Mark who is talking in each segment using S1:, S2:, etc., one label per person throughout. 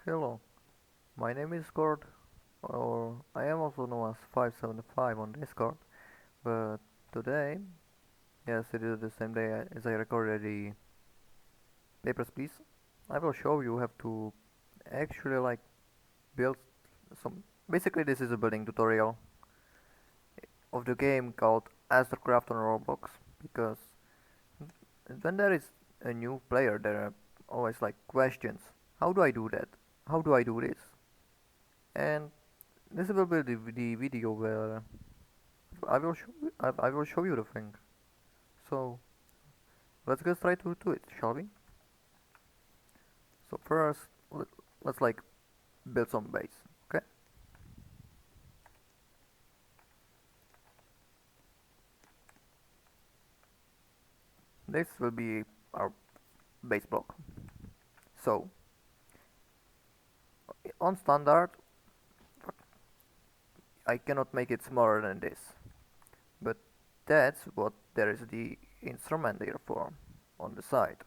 S1: Hello, my name is Gord, or I am also known as 575 on Discord, but today, yes, it is the same day as I recorded the Papers, Please. I will show you how to actually build some. Basically, this is a building tutorial of the game called Astrocraft on Roblox, because when there is a new player, there are always questions. How do I do that? How do I do this? And this will be the video where I will show you the thing. So let's get straight to it, shall we? So first, let's build some base. Okay, this will be our base block. So on standard, I cannot make it smaller than this, but that's what there is the instrument here for on the side.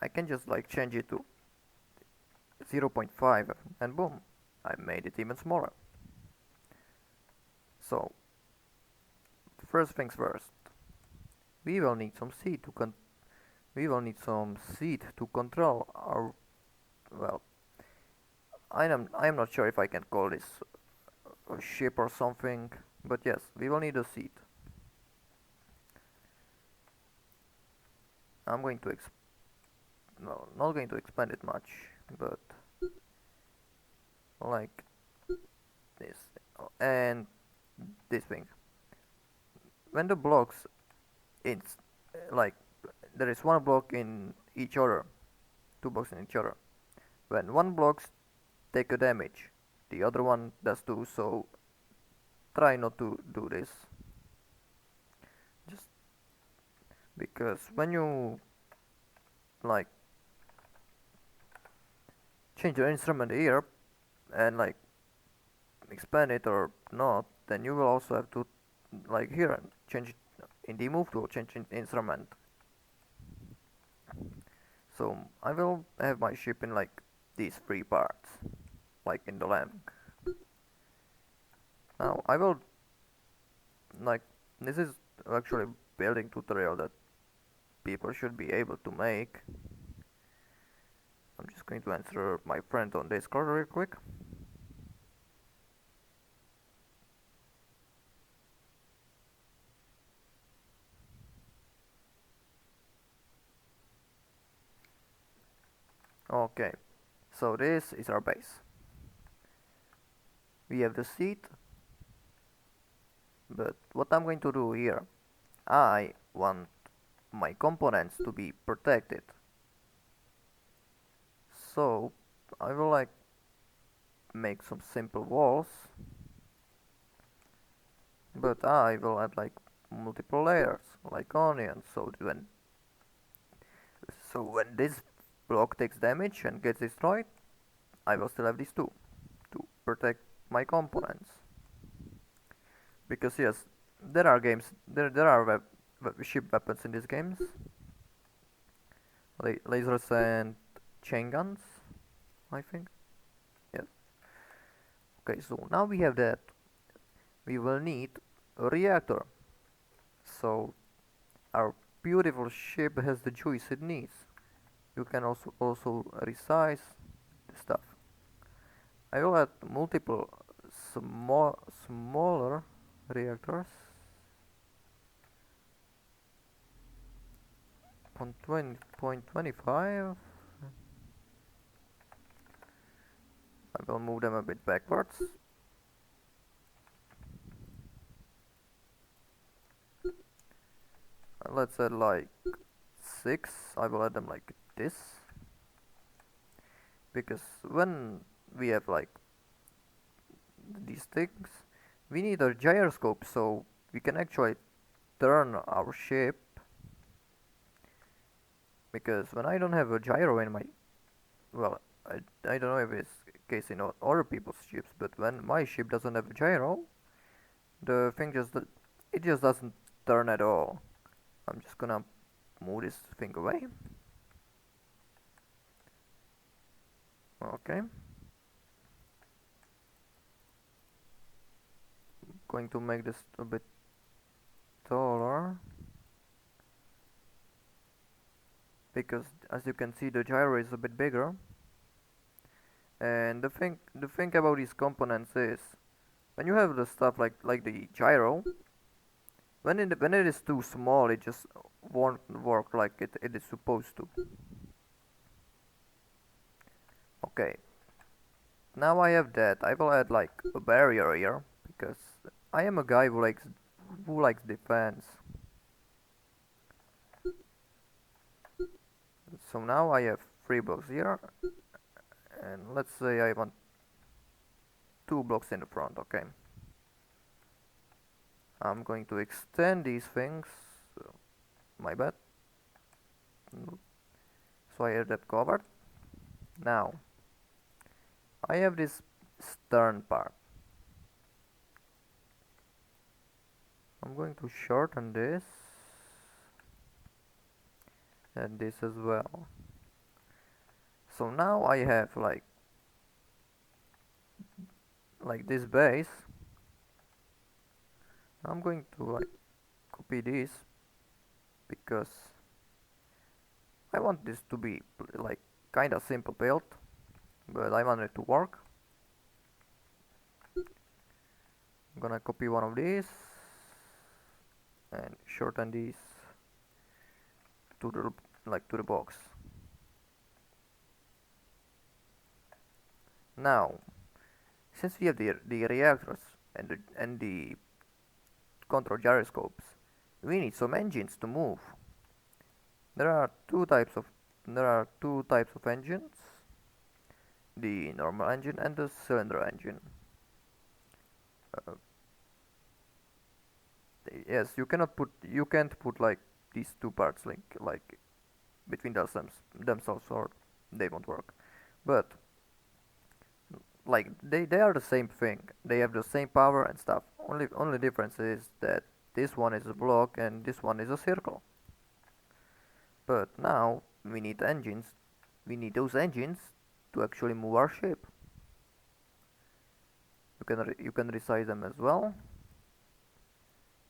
S1: I can just change it to 0.5 and boom, I made it even smaller. So first things first, we will need some seed to control our, well, I am not sure if I can call this a ship or something, but yes, we will need a seed. I'm going to no, not going to expand it much, but like this and this thing. When the blocks, it's like there is one block in each other, two blocks in each other. When one blocks take a damage, the other one does too. So try not to do this, just because when you like change your instrument here and expand it or not, then you will also have to here change in the move tool, change instrument. So I will have my ship in these three parts, like in the lamp. Now I will like this is actually building tutorial that people should be able to make. I'm just going to answer my friend on Discord real quick. Okay, so this is our base. We have the seat, but what I'm going to do here, I want my components to be protected. So I will make some simple walls, but I will add multiple layers like onions, so when this block takes damage and gets destroyed, I will still have these two to protect my components. Because yes, there are ship weapons in these games, lasers and chain guns, I think. Yes. Okay, so now we have that. We will need a reactor. So our beautiful ship has the juice it needs. You can also resize the stuff. I will add multiple smaller reactors. 0.25. I will move them a bit backwards. Let's add 6. I will add them like this, because when we have these things, we need a gyroscope so we can actually turn our ship. Because when I don't have a gyro in my, well, I don't know if it's the case in other people's ships, but when my ship doesn't have a gyro, the thing it just doesn't turn at all. I'm just gonna move this thing away. Okay, going to make this a bit taller because as you can see the gyro is a bit bigger. And the thing about these components is when you have the stuff like the gyro, when it is too small, it just won't work like it is supposed to. Okay, now I have that. I will add like a barrier here because I am a guy who likes defense. So now I have 3 blocks here, and let's say I want 2 blocks in the front. Okay, I'm going to extend these things. My bad. So I have that covered. Now I have this stern part. I'm going to shorten this and this as well. So now I have like this base. I'm going to like copy this because I want this to be like kinda simple build, but I want it to work. I'm gonna copy one of these and shorten these to the box. Now, since we have the reactors and the control gyroscopes, we need some engines to move. There are two types of engines: the normal engine and the cylinder engine. Uh, yes, you can't put like these two parts like between themselves, or they won't work. But like they are the same thing. They have the same power and stuff. Only difference is that this one is a block and this one is a circle. But now we need engines. We need those engines to actually move our ship. You can resize them as well,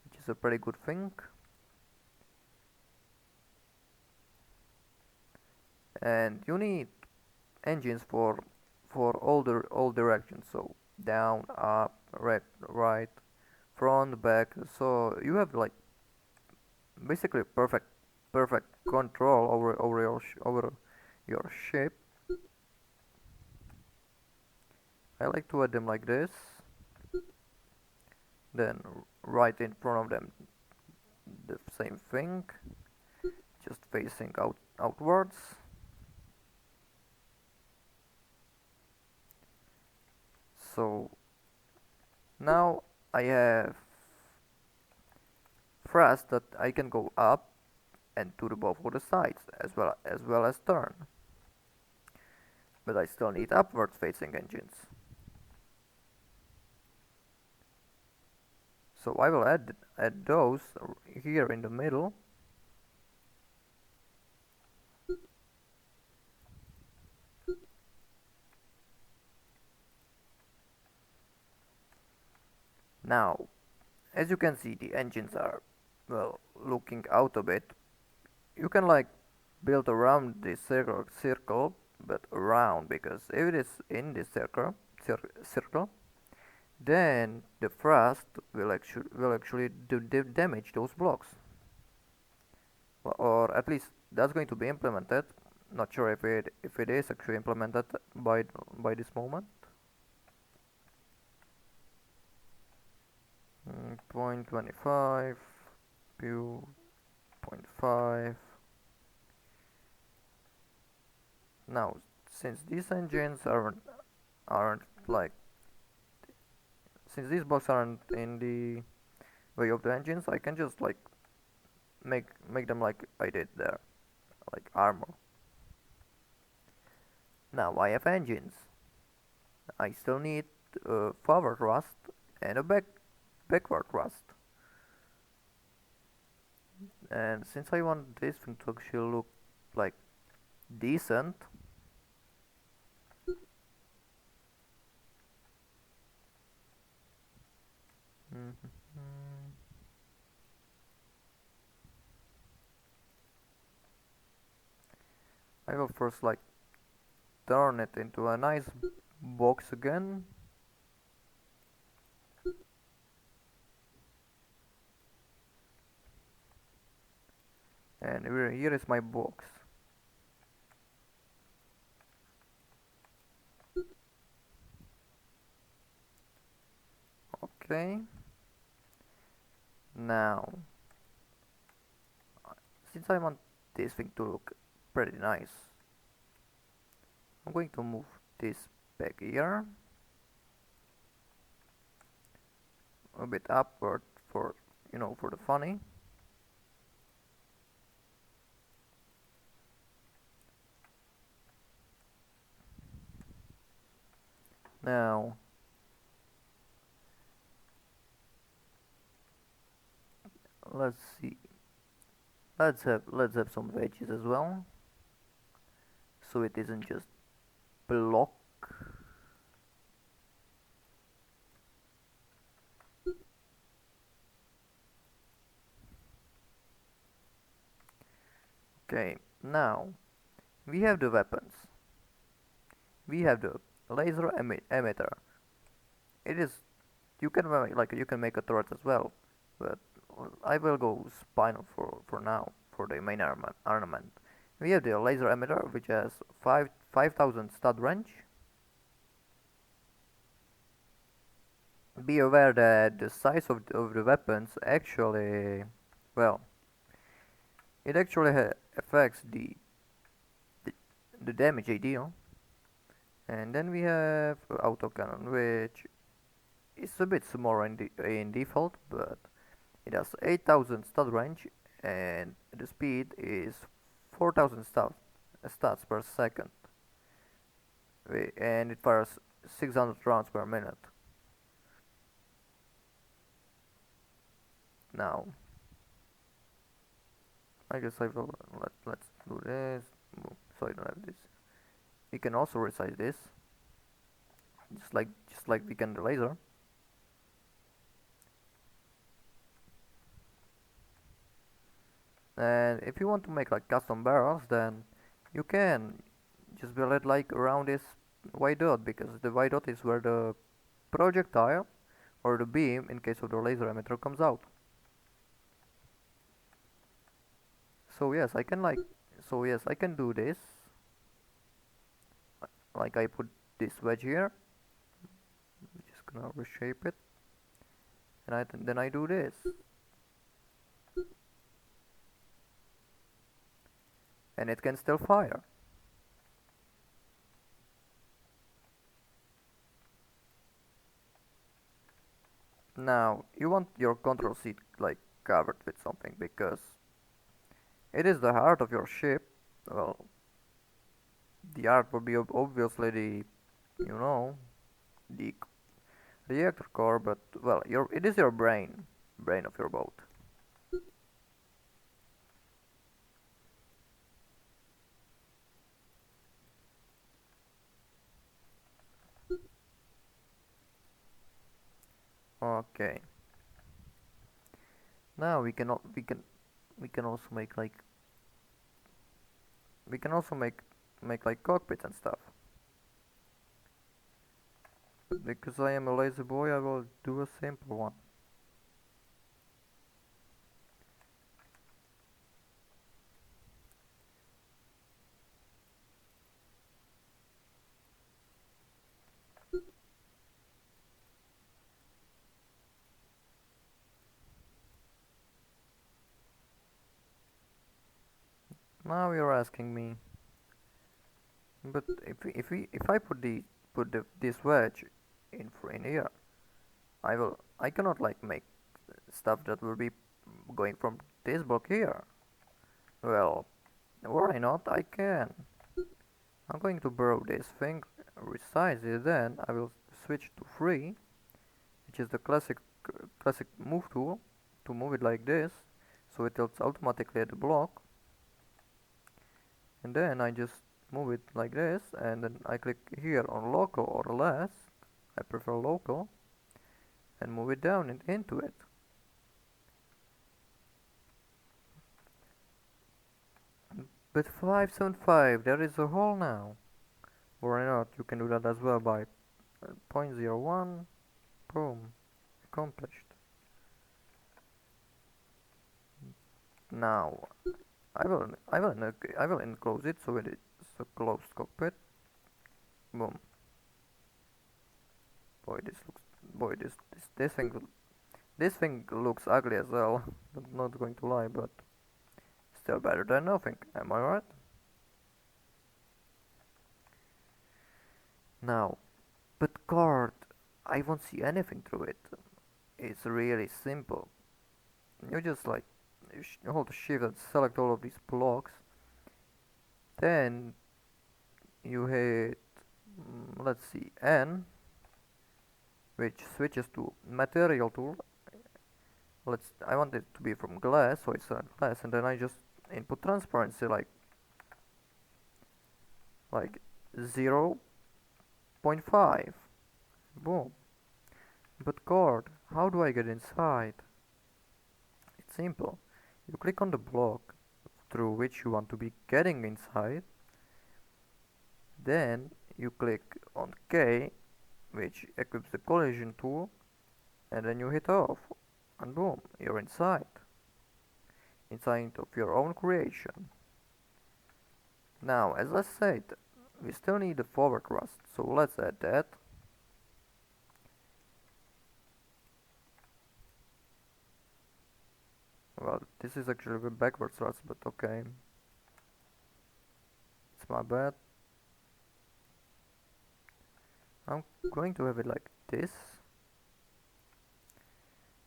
S1: which is a pretty good thing. And you need engines for all directions. So down, up, right, front, back. So you have like basically perfect control over your ship. I like to add them like this, then right in front of them the same thing, just facing outwards. So now I have thrust that I can go up and to the both of the sides as well as turn, but I still need upwards facing engines. So I will add those here in the middle. Now, as you can see, the engines are, well, looking out a bit. You can like build around this circle, but around, because if it is in this circle, then the thrust will actually do damage those blocks, or at least that's going to be implemented. Not sure if it is actually implemented by this moment. 0.25, view 0.5. Now, since these engines aren't like since these blocks aren't in the way of the engines, I can just like make them like I did there, like armor. Now I have engines. I still need a forward thrust and a backward thrust. And since I want this thing to actually look like decent, I will first like turn it into a nice box again. And here is my box. Okay. Now, since I want this thing to look pretty nice, I'm going to move this back here a bit upward for, for the funny. Now, let's see. Let's have some veggies as well, so it isn't just block. Okay, now we have the weapons. We have the laser emitter. It is you can make a turret as well, but I will go spinal for now for the main ornament. We have the laser emitter, which has 5,000 stud range. Be aware that the size of the weapons actually, well, it actually affects the, the damage they deal. And then we have autocannon, which is a bit smaller in default, but it has 8,000 stud range, and the speed is 4,000 stats per second, and it fires 600 rounds per minute. Now, I guess I will let's do this. So I don't have this. We can also resize this, just like we can the laser. And if you want to make like custom barrels, then you can just build it like around this white dot, because the white dot is where the projectile or the beam, in case of the laser emitter, comes out. So yes, I can do this. Like I put this wedge here. I'm just gonna reshape it, and then I do this. And it can still fire. Now, you want your control seat like covered with something, because it is the heart of your ship. Well, the heart would be obviously you know, the reactor core, but well, it is your brain of your boat. Okay. Now we can also make like we can also make like cockpits and stuff. But because I am a lazy boy, I will do a simple one. Now you're asking me, but if I put this wedge in here, I cannot like make stuff that will be going from this block here. Well, why not? I can. I'm going to borrow this thing, resize it, then I will switch to 3, which is the classic move tool, to move it like this, so it tilts automatically at the block. And then I just move it like this, and then I click here on local or less. I prefer local, and move it down and into it. But 575, there is a hole now. Or not, you can do that as well by 0.01. Boom, accomplished. Now, I will enclose it so it is a closed cockpit. Boom. Boy, this thing looks ugly as well. I'm not going to lie, but still better than nothing. Am I right? Now, but card, I won't see anything through it. It's really simple. You just like hold the shift and select all of these blocks. Then you hit, let's see, N, which switches to material tool. I want it to be from glass, so it's glass, and then I just input transparency like 0.5. Boom. But card, how do I get inside? It's simple. You click on the block through which you want to be getting inside. Then you click on K, which equips the collision tool, and then you hit off, and boom, you're inside of your own creation. Now, as I said, we still need the forward thrust, so let's add that. Well, this is actually a backward thrust, but okay, it's my bad. I'm going to have it like this.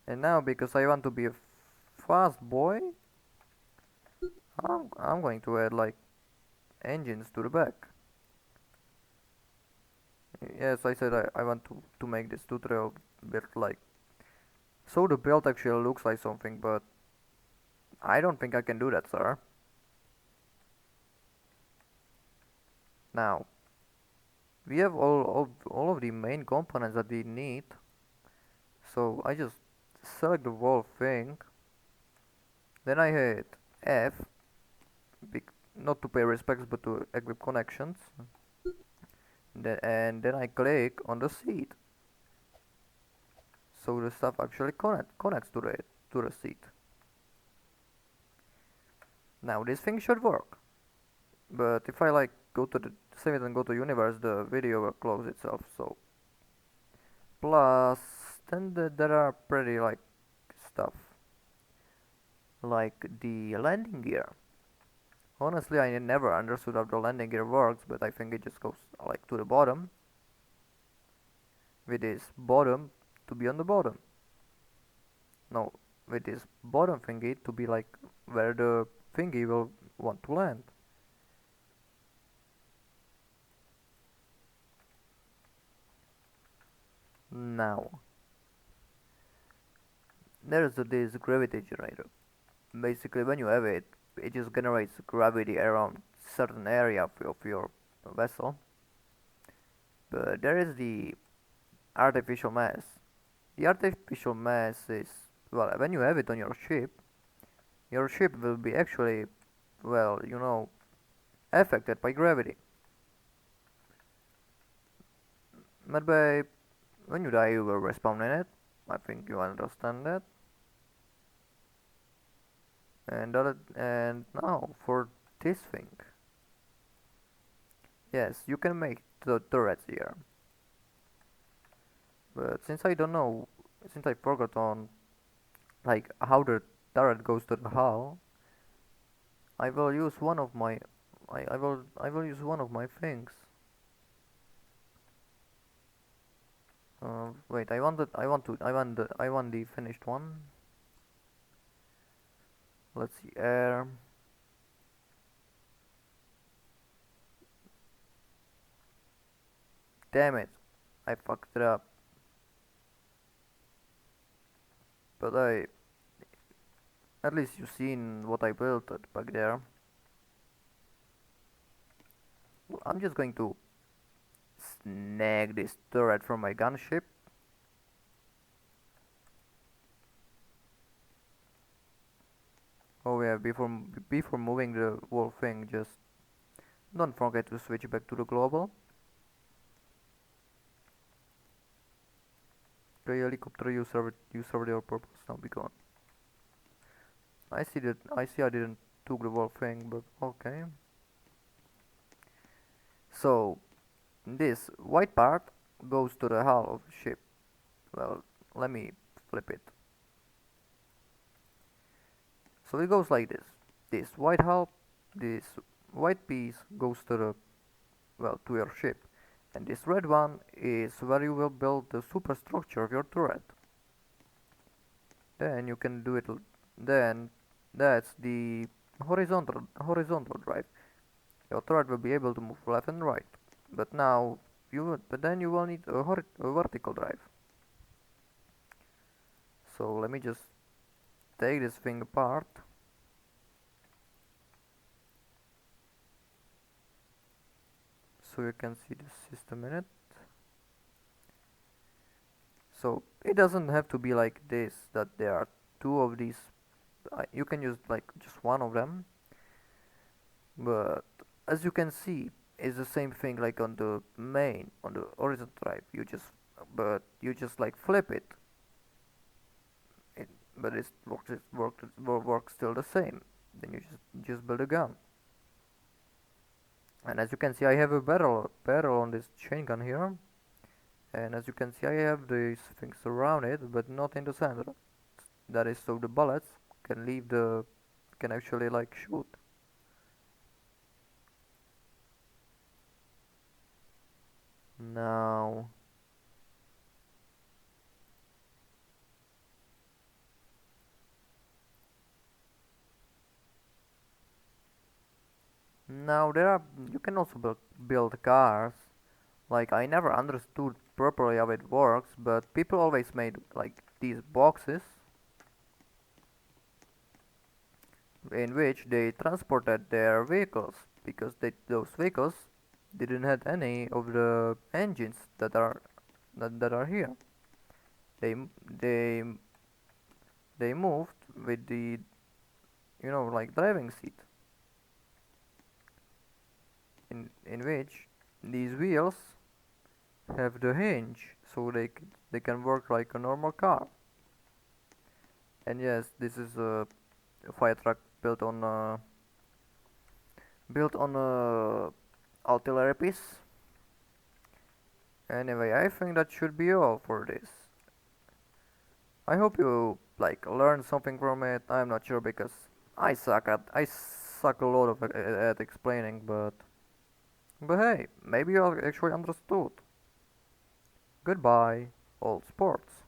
S1: And now, because I want to be a fast boy, I'm going to add like engines to the back. Yes, I said I want to make this tutorial bit like so the build actually looks like something, but I don't think I can do that, sir. Now, we have all of the main components that we need, so I just select the whole thing, then I hit F, not to pay respects but to equip connections, and then I click on the seat, so the stuff actually connects to the seat. Now this thing should work, but if I like go to the save it and go to universe, the video will close itself. So plus then there are pretty like stuff like the landing gear. Honestly, I never understood how the landing gear works, but I think it just goes like to the bottom with this bottom to be on the bottom. No, with this bottom thingy to be like where the thingy will want to land. Now, there's this gravity generator. Basically, when you have it, it just generates gravity around certain area of your vessel. But there is the artificial mass. The artificial mass is, well, when you have it on your ship will be actually, well, affected by gravity. But when you die, you will respawn in it. I think you understand that. And now for this thing. Yes, you can make the turrets here. But since I don't know, since I forgot on like how the turret goes to the hull, I will use one of my I will use one of my things. Wait, I want the finished one. Let's see, air. Damn it, I fucked it up. But at least you've seen what I built back there. Well, I'm just going to snag this turret from my gunship. before moving the whole thing, just don't forget to switch back to the global. Okay, helicopter, you served your purpose. Now be gone. I didn't took the whole thing, but okay. So this white part goes to the hull of the ship. Well, let me flip it. So it goes like this. This white hull, this white piece goes to the, well, to your ship. And this red one is where you will build the superstructure of your turret. Then you can do it. Then that's the horizontal drive. Your turret will be able to move left and right. But then you will need a vertical drive. So let me just take this thing apart. So you can see the system in it. So it doesn't have to be like this, that there are two of these. You can use like just one of them, but as you can see, it's the same thing like on the horizontal drive. You just like flip it, but it works still the same. Then you just build a gun. And as you can see, I have a barrel on this chain gun here. And as you can see, I have these things around it, but not in the center. That is so the bullets can actually like shoot. Now, now you can also build cars. Like I never understood properly how it works, but people always made like these boxes in which they transported their vehicles because those vehicles didn't have any of the engines that are here. They they they moved with the like driving seat in which these wheels have the hinge so they can work like a normal car. And yes, this is a fire truck built on a artillery piece. Anyway, I think that should be all for this. I hope you like learned something from it. I'm not sure because I suck a lot at explaining, but hey, maybe you actually understood. Goodbye, old sports.